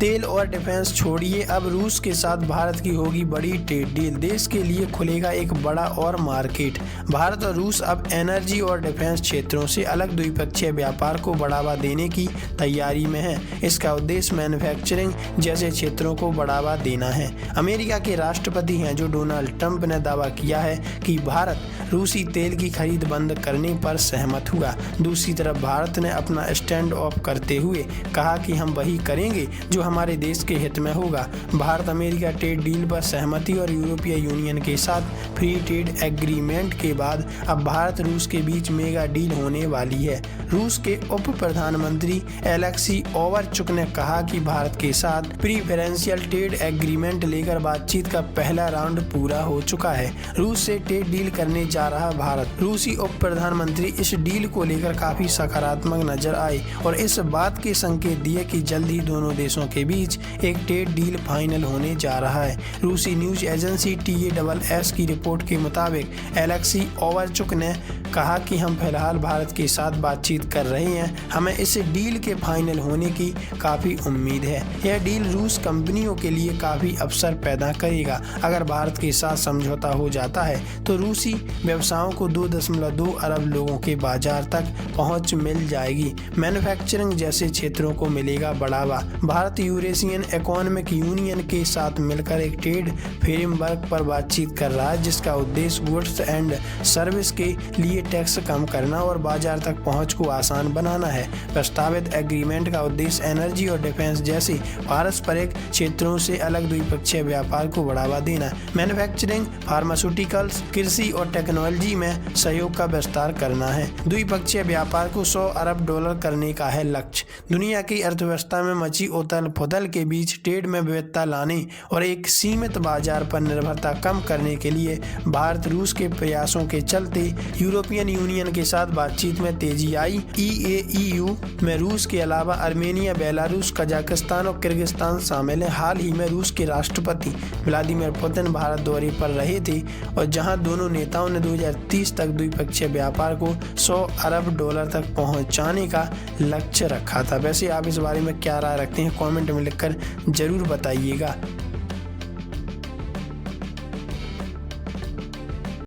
तेल और डिफेंस छोड़िए, अब रूस के साथ भारत की होगी बड़ी ट्रेड डील। देश के लिए खुलेगा एक बड़ा और मार्केट। भारत और रूस अब एनर्जी और डिफेंस क्षेत्रों से अलग द्विपक्षीय व्यापार को बढ़ावा देने की तैयारी में है। इसका उद्देश्य मैन्युफैक्चरिंग जैसे क्षेत्रों को बढ़ावा देना है। अमेरिका के राष्ट्रपति हैं जो डोनाल्ड ट्रंप ने दावा किया है कि भारत रूसी तेल की खरीद बंद करने पर सहमत हुआ। दूसरी तरफ भारत ने अपना स्टैंड ऑफ करते हुए कहा कि हम वही करेंगे जो हमारे देश के हित में होगा। भारत अमेरिका ट्रेड डील पर सहमति और यूरोपीय यूनियन के साथ फ्री ट्रेड एग्रीमेंट के बाद अब भारत रूस के बीच मेगा डील होने वाली है। रूस के उप प्रधानमंत्री एलेक्सी ओवरचुक ने कहा कि भारत के साथ प्रीफरेंशियल ट्रेड एग्रीमेंट लेकर बातचीत का पहला राउंड पूरा हो चुका है। रूस से ट्रेड डील करने जा रहा भारत। रूसी उप प्रधानमंत्री इस डील को लेकर काफी सकारात्मक नजर आए और इस बात के संकेत दिए कि जल्द ही दोनों देशों के बीच एक ट्रेड डील फाइनल होने जा रहा है। रूसी न्यूज एजेंसी TASS की रिपोर्ट के मुताबिक एलेक्सी ओवरचुक ने कहा कि हम फिलहाल भारत के साथ बातचीत कर रहे हैं। हमें इस डील के फाइनल होने की काफ़ी उम्मीद है। यह डील रूस कंपनियों के लिए काफ़ी अवसर पैदा करेगा। अगर भारत के साथ समझौता हो जाता है तो रूसी व्यवसायों को 2.2 अरब लोगों के बाजार तक पहुंच मिल जाएगी। मैन्युफैक्चरिंग जैसे क्षेत्रों को मिलेगा बढ़ावा। भारत यूरेशियन इकोनॉमिक यूनियन के साथ मिलकर एक ट्रेड फ्रेमवर्क पर बातचीत कर रहा है जिसका उद्देश्य गुड्स एंड सर्विस के लिए टैक्स कम करना और बाजार तक पहुंच को आसान बनाना है। प्रस्तावित एग्रीमेंट का उद्देश्य एनर्जी और डिफेंस जैसे पारस्परिक क्षेत्रों से अलग द्विपक्षीय व्यापार को बढ़ावा देना, मैन्युफैक्चरिंग, फार्मास्यूटिकल्स, कृषि और टेक्नोलॉजी में सहयोग का विस्तार करना है। द्विपक्षीय व्यापार को $100 अरब करने का है लक्ष्य। दुनिया की अर्थव्यवस्था में मची उथल पुथल के बीच ट्रेड में विविधता लाने और एक सीमित बाजार पर निर्भरता कम करने के लिए भारत रूस के प्रयासों के चलते यूरोपियन यूनियन के साथ बातचीत में तेजी आई। EAEU में रूस के अलावा अर्मेनिया, बेलारूस, कजाकिस्तान और किर्गिस्तान शामिल है। हाल ही में रूस के राष्ट्रपति व्लादिमीर पुतिन भारत दौरे पर रहे थे और जहां दोनों नेताओं ने 2030 तक द्विपक्षीय व्यापार को $100 अरब तक पहुंचाने का लक्ष्य रखा था। वैसे आप इस बारे में क्या राय रखते हैं, कमेंट में लिखकर जरूर बताइएगा।